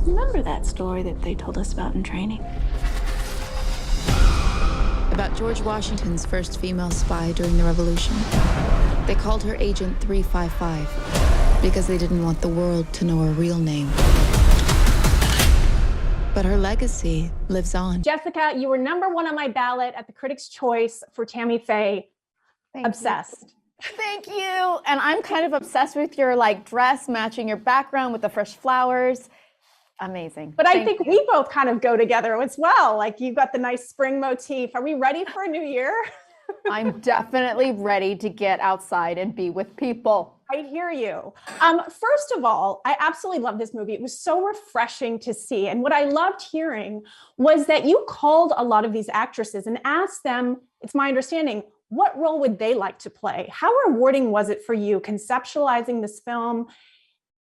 Remember that story that they told us about in training? About George Washington's first female spy during the Revolution. They called her Agent 355 because they didn't want the world to know her real name. But her legacy lives on. Jessica, you were #1 on my ballot at the Critics' Choice for Tammy Faye. Obsessed. Thank you. And I'm kind of obsessed with your dress matching your background with the fresh flowers. Amazing. But I think we both kind of go together as well. Like you've got the nice spring motif. Are we ready for a new year? I'm definitely ready to get outside and be with people. I hear you. First of all, I absolutely love this movie. It was so refreshing to see. And what I loved hearing was that you called a lot of these actresses and asked them, it's my understanding, what role would they like to play? How rewarding was it for you conceptualizing this film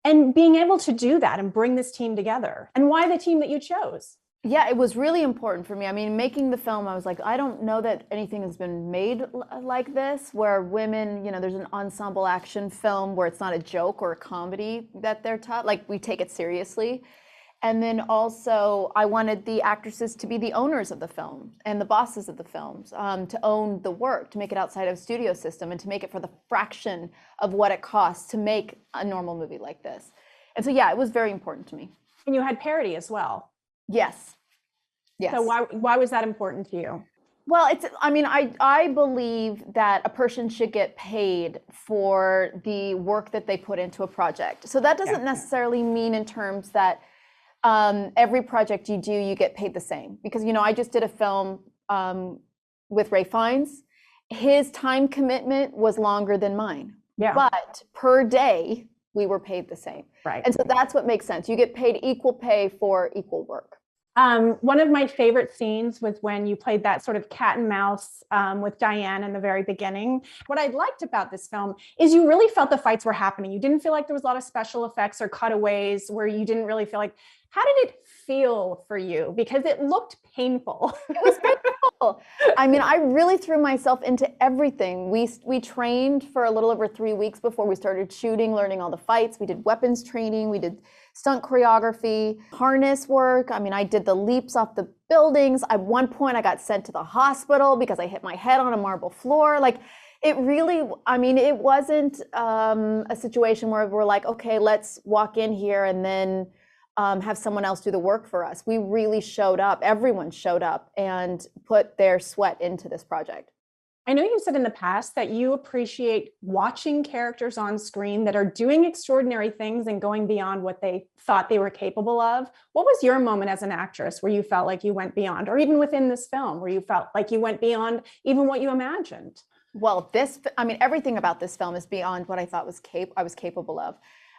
and being able to do that and bring this team together? And why the team that you chose? Yeah, it was really important for me. I mean, making the film, I was like, I don't know that anything has been made like this, where women, there's an ensemble action film where it's not a joke or a comedy that they're taught. Like, we take it seriously. And then also, I wanted the actresses to be the owners of the film and the bosses of the films, to own the work, to make it outside of a studio system, and to make it for the fraction of what it costs to make a normal movie like this. And so, yeah, it was very important to me. And you had parody as well. Yes. Yes. So why was that important to you? Well, I believe that a person should get paid for the work that they put into a project. So that doesn't necessarily mean in terms that every project you do, you get paid the same. Because, I just did a film with Ray Fiennes. His time commitment was longer than mine. Yeah. But per day, we were paid the same. Right. And so that's what makes sense. You get paid equal pay for equal work. One of my favorite scenes was when you played that sort of cat and mouse with Diane in the very beginning. What I liked about this film is you really felt the fights were happening. You didn't feel like there was a lot of special effects or cutaways where you didn't really feel like, how did it feel for you? Because it looked painful. It was painful. I really threw myself into everything. We trained for a little over 3 weeks before we started shooting, learning all the fights. We did weapons training. We did stunt choreography, harness work. I did the leaps off the buildings. At one point, I got sent to the hospital because I hit my head on a marble floor. It really, it wasn't a situation where we're like, okay, let's walk in here and then have someone else do the work for us. We really showed up. Everyone showed up and put their sweat into this project. I know you said in the past that you appreciate watching characters on screen that are doing extraordinary things and going beyond what they thought they were capable of. What was your moment as an actress where you felt like you went beyond, or even within this film where you felt like you went beyond even what you imagined? Well, everything about this film is beyond what I thought I was capable of.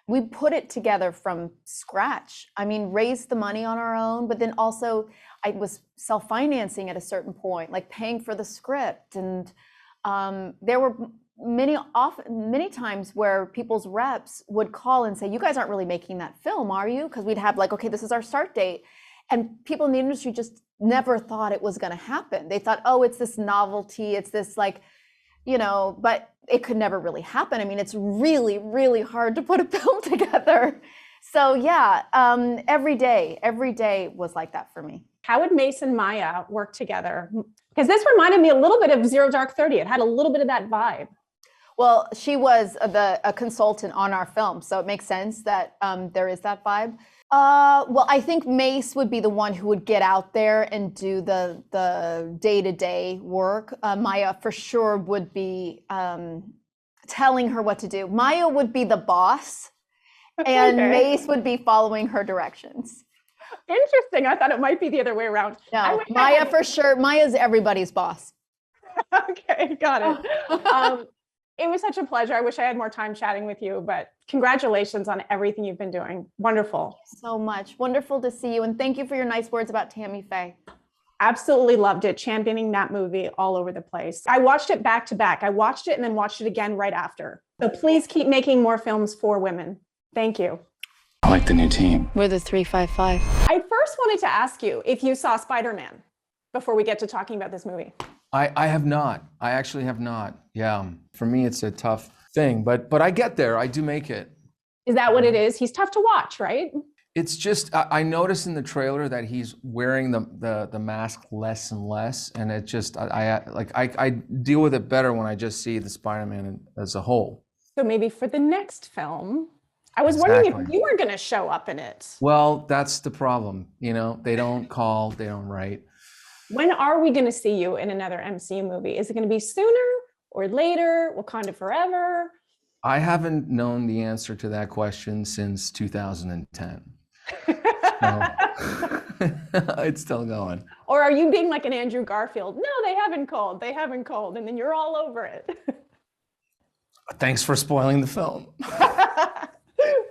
We put it together from scratch. Raised the money on our own, but then also I was self-financing at a certain point, like paying for the script. And there were many times where people's reps would call and say, you guys aren't really making that film, are you? Because we'd have okay, this is our start date. And people in the industry just never thought it was going to happen. They thought, oh, it's this novelty. It's this but it could never really happen. It's really, really hard to put a film together. So yeah, every day was like that for me. How would Mace and Maya work together? Because this reminded me a little bit of Zero Dark 30. It had a little bit of that vibe. Well, she was a consultant on our film, so it makes sense that there is that vibe. Well, I think Mace would be the one who would get out there and do the day-to-day work. Maya for sure would be telling her what to do. Maya would be the boss, and Mace would be following her directions. Interesting. I thought it might be the other way around. No, Maya for sure. Maya's everybody's boss. Okay, got it. It was such a pleasure. I wish I had more time chatting with you, but congratulations on everything you've been doing. Wonderful. So much. Wonderful to see you. And thank you for your nice words about Tammy Faye. Absolutely loved it. Championing that movie all over the place. I watched it back to back. I watched it and then watched it again right after. So please keep making more films for women. Thank you. I like the new team. We're the 355. I first wanted to ask you if you saw Spider-Man before we get to talking about this movie. I have not. I actually have not. Yeah. For me, it's a tough thing, but I get there. I do make it. Is that what it is? He's tough to watch, right? It's just I noticed in the trailer that he's wearing the mask less and less, and it just I deal with it better when I just see the Spider-Man as a whole. So maybe for the next film, I was wondering if you were going to show up in it. Well, that's the problem. You know, they don't call, they don't write. When are we going to see you in another MCU movie? Is it going to be sooner or later? Wakanda Forever? I haven't known the answer to that question since 2010. It's still going. Or are you being like an Andrew Garfield? No, they haven't called. They haven't called. And then you're all over it. Thanks for spoiling the film.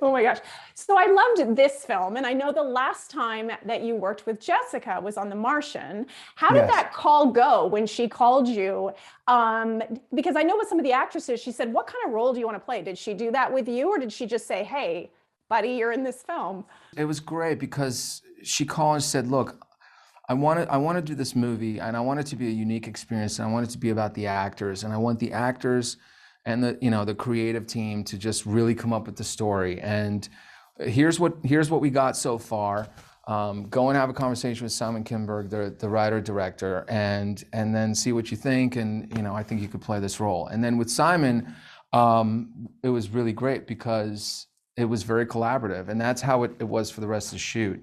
Oh my gosh. So I loved this film. And I know the last time that you worked with Jessica was on The Martian. How did that call go when she called you? Because I know with some of the actresses, she said, what kind of role do you want to play? Did she do that with you? Or did she just say, hey, buddy, you're in this film? It was great because she called and said, look, I want to do this movie, and I want it to be a unique experience, and I want it to be about the actors, and I want the actors and the creative team to just really come up with the story. And here's what we got so far. Go and have a conversation with Simon Kinberg, the writer director, and then see what you think. And I think you could play this role. And then with Simon, it was really great because it was very collaborative, and that's how it was for the rest of the shoot.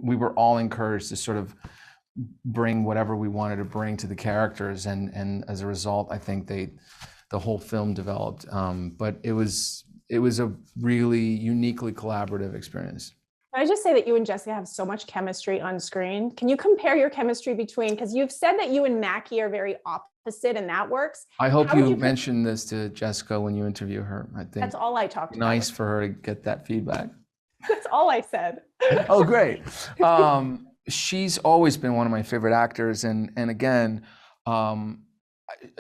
We were all encouraged to sort of bring whatever we wanted to bring to the characters, and as a result, I think the whole film developed. But it was a really uniquely collaborative experience. Can I just say that you and Jessica have so much chemistry on screen? Can you compare your chemistry between, because you've said that you and Mackie are very opposite and that works. I hope you mention this to Jessica when you interview her. I think that's all I talked about. Nice for her to get that feedback. That's all I said. Oh, great. She's always been one of my favorite actors. And again,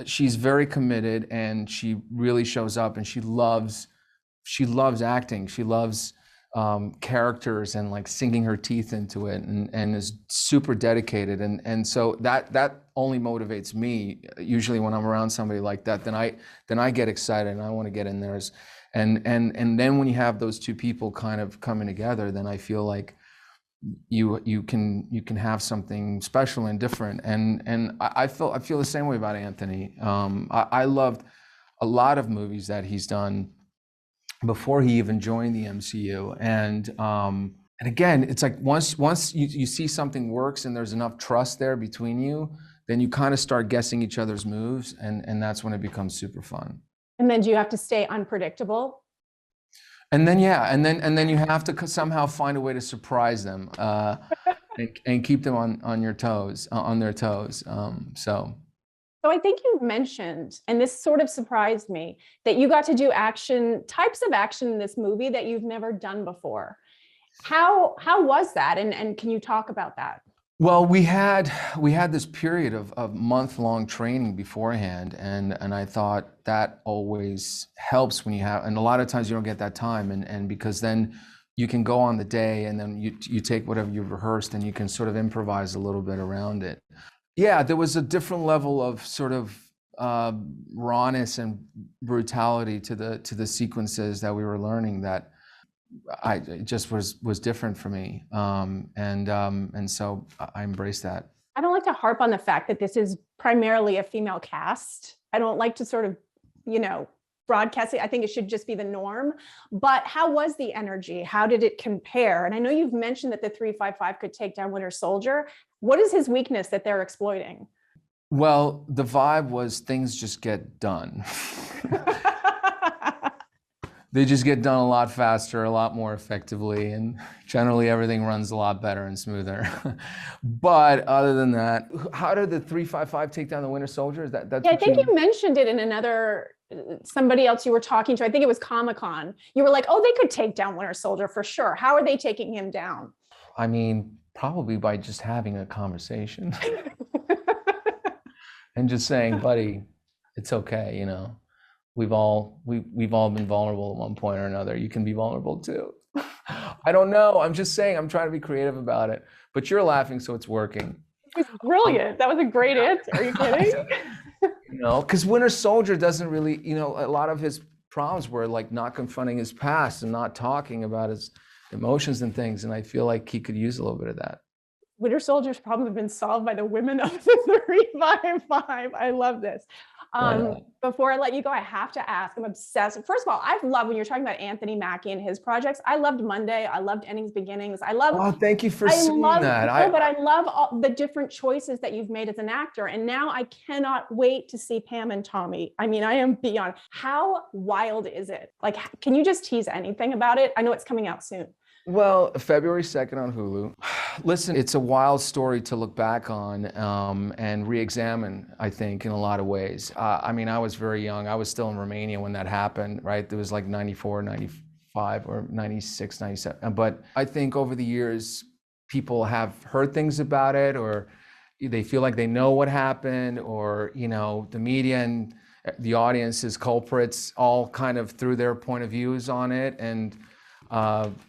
she's very committed, and she really shows up, and she loves acting. She loves characters and like sinking her teeth into it, and is super dedicated, and so that only motivates me. Usually when I'm around somebody like that, then I get excited and I want to get in there. And then when you have those two people kind of coming together, then I feel like you can have something special and different. And I feel the same way about Anthony. I loved a lot of movies that he's done before he even joined the MCU. And again, it's like once you see something works and there's enough trust there between you, then you kind of start guessing each other's moves, and that's when it becomes super fun. And then do you have to stay unpredictable? And then and then you have to somehow find a way to surprise them and keep them on their toes. So I think you mentioned, and this sort of surprised me, that you got to do types of action in this movie that you've never done before. How was that? And can you talk about that? Well, we had this period of month-long training beforehand, and I thought that always helps when you have, and a lot of times you don't get that time, and because then you can go on the day and then you take whatever you've rehearsed and you can sort of improvise a little bit around it. Yeah, there was a different level of sort of rawness and brutality to the sequences that we were learning that it just was different for me, and so I embraced that. I don't like to harp on the fact that this is primarily a female cast. I don't like to sort of, broadcast it. I think it should just be the norm. But how was the energy? How did it compare? And I know you've mentioned that the 355 could take down Winter Soldier. What is his weakness that they're exploiting? Well, the vibe was things just get done. They just get done a lot faster, a lot more effectively, and generally everything runs a lot better and smoother. But other than that, how did the 355 take down the Winter Soldier? That's I think you mentioned it in somebody else you were talking to. I think it was Comic-Con. You were like, oh, they could take down Winter Soldier for sure. How are they taking him down? I mean, probably by just having a conversation and just saying, buddy, it's okay, We've all been vulnerable at one point or another. You can be vulnerable too. I don't know. I'm just saying, I'm trying to be creative about it. But you're laughing, so it's working. It's brilliant. That was a great answer. Are you kidding? Because Winter Soldier doesn't really, a lot of his problems were like not confronting his past and not talking about emotions and things. And I feel like he could use a little bit of that. Winter Soldier's problem have been solved by the women of the 355. I love this. Before I let you go, I have to ask, I'm obsessed. First of all, I love when you're talking about Anthony Mackie and his projects. I loved Monday. I loved Endings, Beginnings. I love. Oh, thank you for saying that. But I love all the different choices that you've made as an actor. And now I cannot wait to see Pam and Tommy. I mean, I am beyond. How wild is it? Like, can you just tease anything about it? I know it's coming out soon. Well, February 2nd on Hulu. Listen, it's a wild story to look back on and re-examine, I think, in a lot of ways. I mean, I was very young. I was still in Romania when that happened, right? It was like 94, 95, or 96, 97. But I think over the years, people have heard things about it, or they feel like they know what happened, or, you know, the media and the audience is culprits, all kind of threw their point of views on it and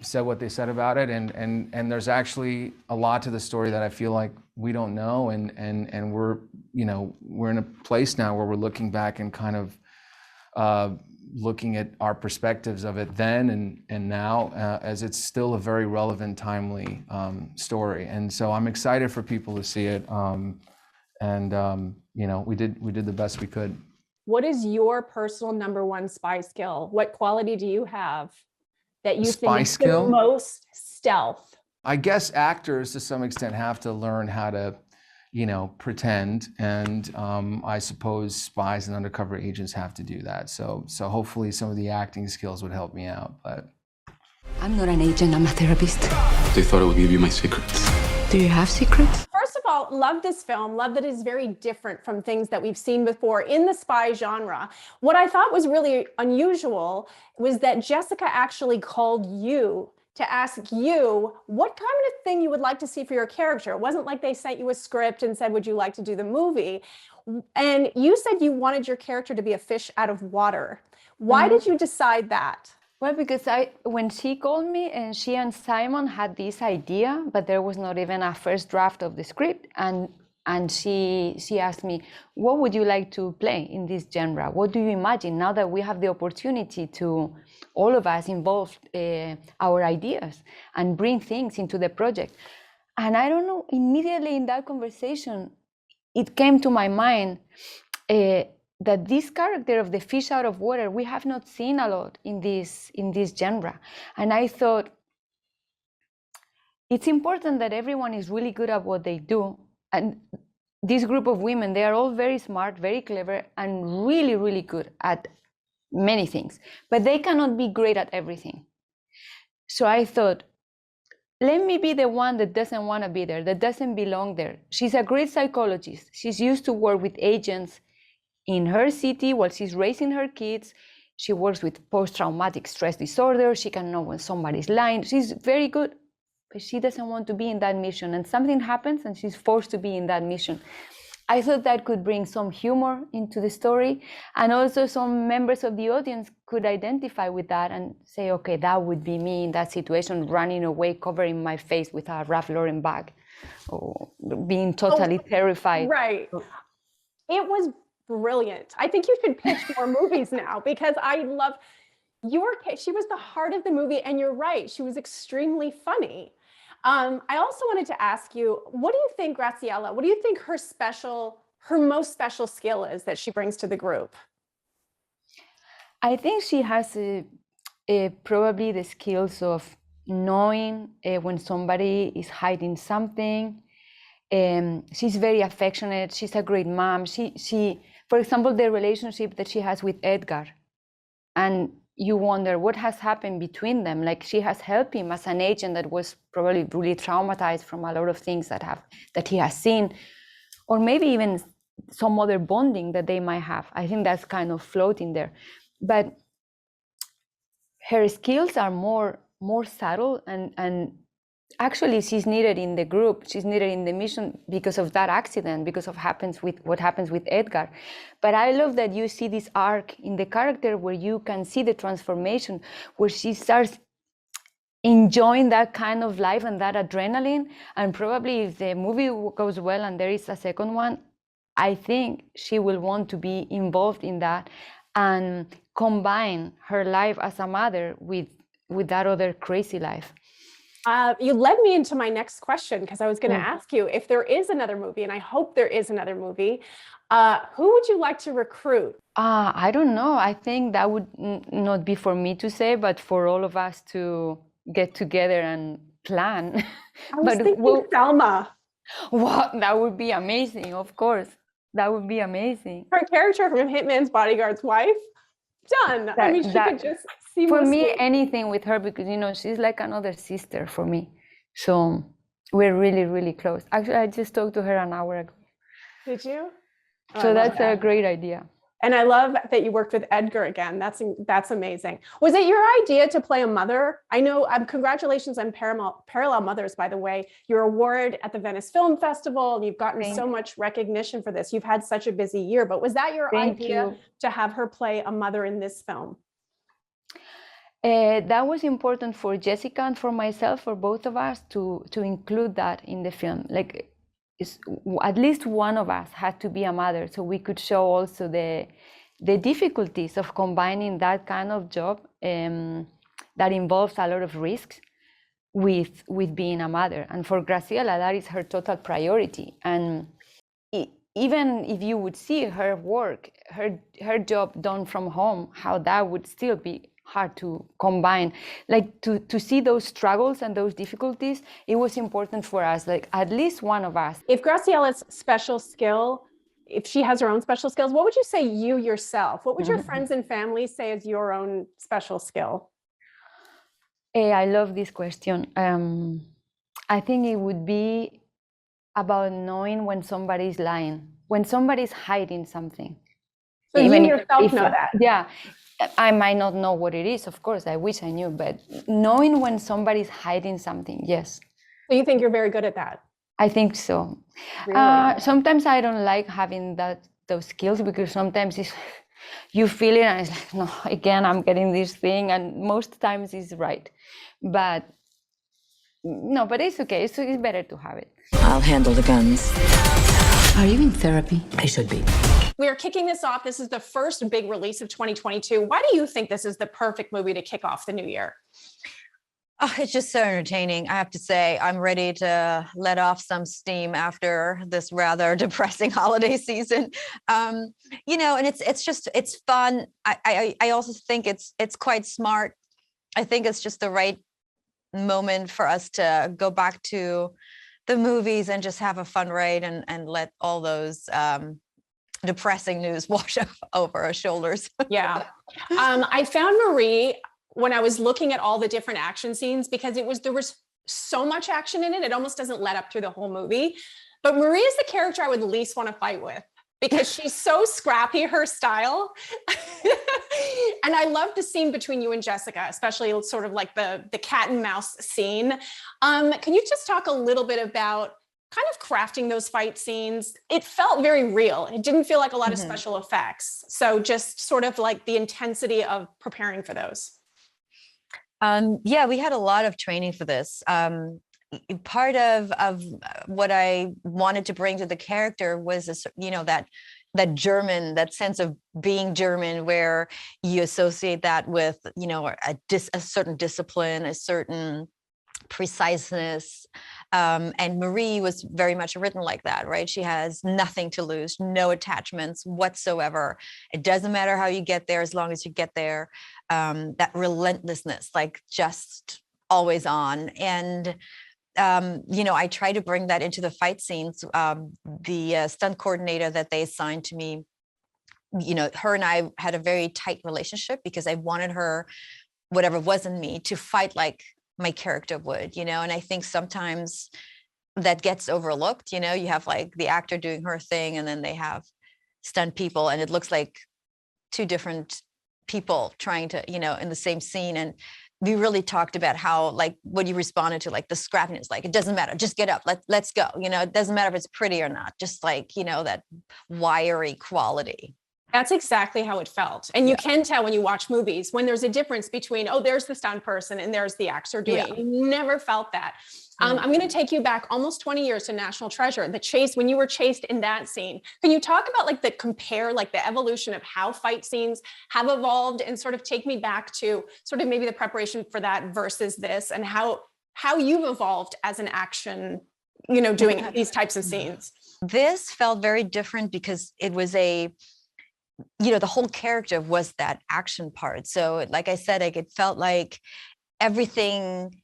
said what they said about it, and there's actually a lot to the story that I feel like we don't know, and we're, you know, we're in a place now where we're looking back and kind of looking at our perspectives of it then and now, as it's still a very relevant, timely story, and so I'm excited for people to see it, and you know, we did the best we could. What is your personal #1 spy skill? What quality do you have that you think is the most stealth? I guess actors to some extent have to learn how to, you know, pretend, and I suppose spies and undercover agents have to do that. So hopefully some of the acting skills would help me out. But I'm not an agent, I'm a therapist. They thought I would give you my secrets. Do you have secrets? First of all, love this film. Love that it's very different from things that we've seen before in the spy genre. What I thought was really unusual was that Jessica actually called you to ask you what kind of thing you would like to see for your character. It wasn't like they sent you a script and said, would you like to do the movie? And you said you wanted your character to be a fish out of water. Why did you decide that? Well, because when she called me, and she and Simon had this idea, but there was not even a first draft of the script, and she asked me, what would you like to play in this genre? What do you imagine now that we have the opportunity to, all of us, involve our ideas and bring things into the project? And I don't know, immediately in that conversation, it came to my mind that this character of the fish out of water, we have not seen a lot in this genre. And I thought, it's important that everyone is really good at what they do. And this group of women, they are all very smart, very clever, and really, really good at many things. But they cannot be great at everything. So I thought, let me be the one that doesn't want to be there, that doesn't belong there. She's a great psychologist. She's used to work with agents in her city while she's raising her kids. She works with post-traumatic stress disorder. She can know when somebody's lying. She's very good, but she doesn't want to be in that mission. And something happens and she's forced to be in that mission. I thought that could bring some humor into the story. And also some members of the audience could identify with that and say, okay, that would be me in that situation, running away, covering my face with a Ralph Lauren bag, or being totally terrified. Right. It was brilliant. I think you should pitch more movies now, because I love she was the heart of the movie, and you're right, she was extremely funny. I also wanted to ask you, what do you think, Graciela, what do you think her most special skill is that she brings to the group? I think she has probably the skills of knowing when somebody is hiding something. She's very affectionate. She's a great mom. She, for example, the relationship that she has with Edgar, and you wonder what has happened between them. Like, she has helped him as an agent that was probably really traumatized from a lot of things that he has seen, or maybe even some other bonding that they might have. I think that's kind of floating there. But her skills are more subtle, and actually she's needed in the group, she's needed in the mission because of that accident, because of what happens with Edgar. But I love that you see this arc in the character where you can see the transformation, where she starts enjoying that kind of life and that adrenaline. And probably if the movie goes well and there is a second one, I think she will want to be involved in that and combine her life as a mother with that other crazy life. You led me into my next question because I was going to Mm. ask you if there is another movie, and I hope there is another movie. Who would you like to recruit? I don't know. I think that would not be for me to say, but for all of us to get together and plan. I was thinking Selma. Wow, that would be amazing, of course. That would be amazing. Her character from Hitman's Bodyguard's wife. Done. I mean, she could just seamlessly. For me, anything with her, because, you know, she's like another sister for me. So we're really, really close. Actually, I just talked to her an hour ago. Did you? Oh, So that's a great idea. And I love that you worked with Edgar again. That's amazing. Was it your idea to play a mother? I know, congratulations on Parallel Mothers, by the way. Your award at the Venice Film Festival, and you've gotten so much recognition for this. You've had such a busy year, but was that your idea to have her play a mother in this film? That was important for Jessica and for myself, for both of us, to include that in the film. Like, at least one of us had to be a mother, so we could show also the difficulties of combining that kind of job that involves a lot of risks with being a mother. And for Graciela, that is her total priority. And even if you would see her work, her job done from home, how that would still be hard to combine. Like, to see those struggles and those difficulties, it was important for us, like at least one of us. If Graciela's special skill, if she has her own special skills, what would you say you yourself, what would your friends and family say is your own special skill? I love this question. I think it would be about knowing when somebody's lying, when somebody's hiding something. So even you yourself know that? Yeah. I might not know what it is, of course, I wish I knew, but knowing when somebody's hiding something, yes. So you think you're very good at that? I think so. Really? Sometimes I don't like having those skills, because sometimes you feel it and it's like, no, again, I'm getting this thing, and most times it's right. But no, but it's okay, it's better to have it. I'll handle the guns. Are you in therapy? I should be. We are kicking this off. This is the first big release of 2022. Why do you think this is the perfect movie to kick off the new year? Oh, it's just so entertaining. I have to say, I'm ready to let off some steam after this rather depressing holiday season. You know, and it's fun. I also think it's quite smart. I think it's just the right moment for us to go back to the movies and just have a fun ride and let all those depressing news wash over our shoulders. Yeah. I found Marie when I was looking at all the different action scenes, because there was so much action in it. It almost doesn't let up through the whole movie. But Marie is the character I would least want to fight with, because she's so scrappy, her style. And I love the scene between you and Jessica, especially sort of like the cat and mouse scene. Can you just talk a little bit about kind of crafting those fight scenes? It felt very real. It didn't feel like a lot of special effects. So just sort of like the intensity of preparing for those. Yeah, we had a lot of training for this. Part of what I wanted to bring to the character was this, you know, that German, that sense of being German, where you associate that with, you know, a certain discipline, a certain preciseness. And Marie was very much written like that, right? She has nothing to lose, no attachments whatsoever. It doesn't matter how you get there, as long as you get there. That relentlessness, like just always on. And you know, I try to bring that into the fight scenes. The stunt coordinator that they assigned to me, you know, her and I had a very tight relationship, because I wanted her, whatever was in me, to fight like my character would, you know. And I think sometimes that gets overlooked. You know, you have like the actor doing her thing, and then they have stunt people, and it looks like two different people trying to, you know, in the same scene. And we really talked about how, like, what you responded to, like the scrappiness, like, it doesn't matter, just get up, let's go, you know, it doesn't matter if it's pretty or not, just like, you know, that wiry quality. That's exactly how it felt. And you can tell when you watch movies, when there's a difference between, oh, there's the stunt person and there's the actor doing it. You never felt that. I'm going to take you back almost 20 years to National Treasure, the chase, when you were chased in that scene. Can you talk about like the evolution of how fight scenes have evolved, and sort of take me back to sort of maybe the preparation for that versus this, and how how you've evolved as an action, you know, doing these types of scenes. This felt very different because it was the whole character was that action part. So like I said, like it felt like everything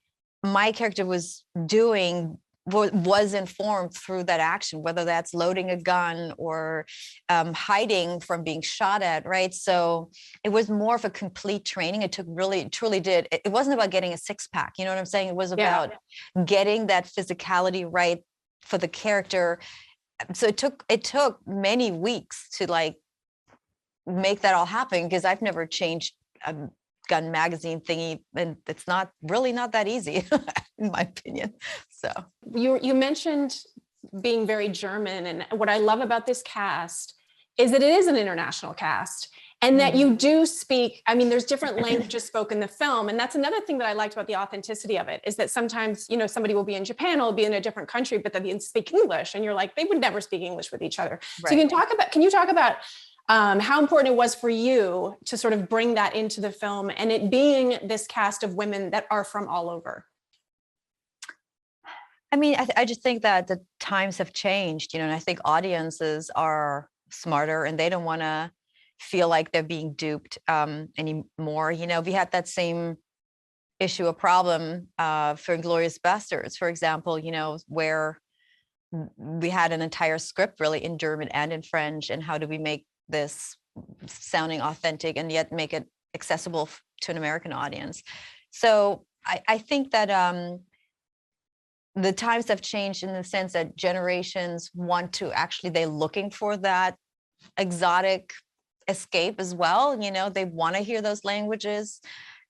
my character was doing was informed through that action, whether that's loading a gun or hiding from being shot at, right? So it was more of a complete training. It truly did. It wasn't about getting a six-pack, you know what I'm saying? It was about getting that physicality right for the character. So it took many weeks to like make that all happen, because I've never changed a gun magazine thingy, and it's not that easy in my opinion. So you mentioned being very German, and what I love about this cast is that it is an international cast, and that you do speak, I mean, there's different languages spoken in the film. And that's another thing that I liked about the authenticity of it, is that sometimes, you know, somebody will be in Japan, will be in a different country, but then they speak English, and you're like, they would never speak English with each other. Right. So can you talk about how important it was for you to sort of bring that into the film, and it being this cast of women that are from all over? I mean, I just think that the times have changed, you know, and I think audiences are smarter, and they don't want to feel like they're being duped anymore. You know, we had that same issue, a problem for Inglourious Basterds, for example, you know, where we had an entire script really in German and in French, and how do we make this sounding authentic and yet make it accessible to an American audience? So I think that the times have changed in the sense that generations want to they're looking for that exotic escape as well. You know, they want to hear those languages.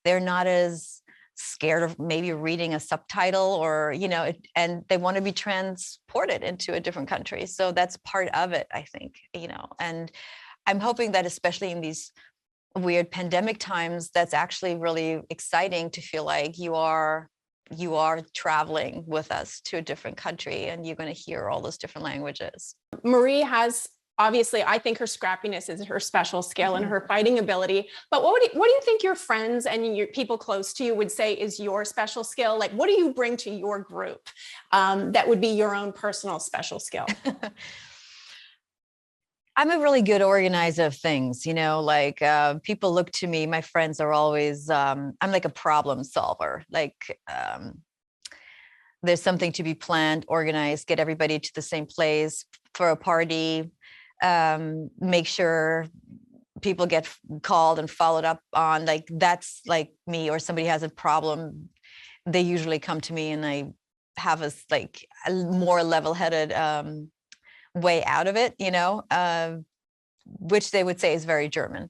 They're not as scared of maybe reading a subtitle, or, you know, and they want to be transported into a different country. So that's part of it, I think, you know, and I'm hoping that especially in these weird pandemic times, that's actually really exciting to feel like you are traveling with us to a different country, and you're going to hear all those different languages. Marie has, obviously, I think her scrappiness is her special skill and her fighting ability. But what do you think your friends and your people close to you would say is your special skill? Like, what do you bring to your group that would be your own personal special skill? I'm a really good organizer of things, you know, like people look to me, my friends are always, I'm like a problem solver. Like there's something to be planned, organized, get everybody to the same place for a party, make sure people get called and followed up on, like that's like me. Or somebody has a problem, they usually come to me, and I have a more level-headed way out of it, you know, which they would say is very German.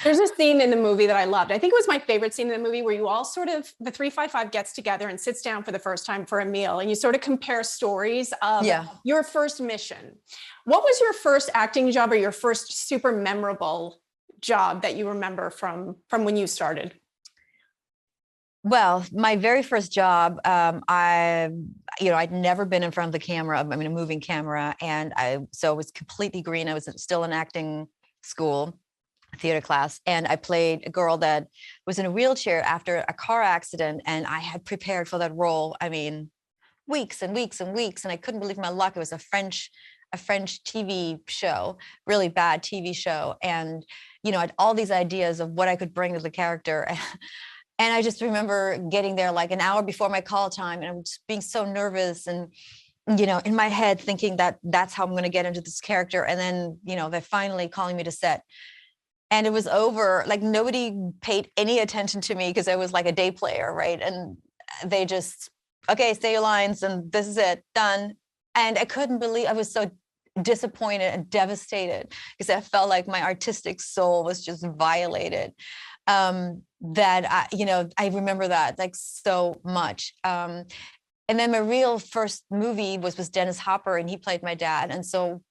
There's a scene in the movie that I loved. I think it was my favorite scene in the movie, where you all sort of, the 355 gets together and sits down for the first time for a meal, and you sort of compare stories of your first mission. What was your first acting job, or your first super memorable job that you remember from when you started? Well, my very first job, I'd never been in front of the camera, I mean, a moving camera. And so it was completely green. I was still in acting school, theater class. And I played a girl that was in a wheelchair after a car accident. And I had prepared for that role, I mean, weeks and weeks and weeks. And I couldn't believe my luck. It was a French TV show, really bad TV show. And, you know, I had all these ideas of what I could bring to the character. And I just remember getting there like an hour before my call time, and I was just being so nervous, and, you know, in my head thinking that that's how I'm going to get into this character. And then, you know, they're finally calling me to set, and it was over. Like nobody paid any attention to me because I was like a day player, right? And they just, okay, say your lines, and this is it, done. And I couldn't believe, I was so disappointed and devastated, because I felt like my artistic soul was just violated. I remember that like so much. And then my real first movie was with Dennis Hopper, and he played my dad. And so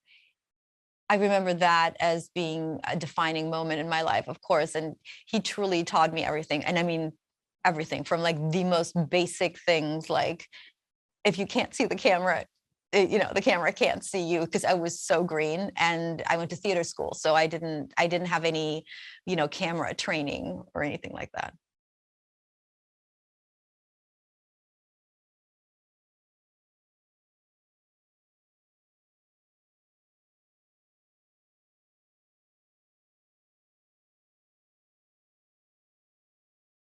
I remember that as being a defining moment in my life, of course. And he truly taught me everything. And I mean, everything from like the most basic things, like if you can't see the camera, the camera can't see you, because I was so green, and I went to theater school. So I didn't have any, camera training or anything like that.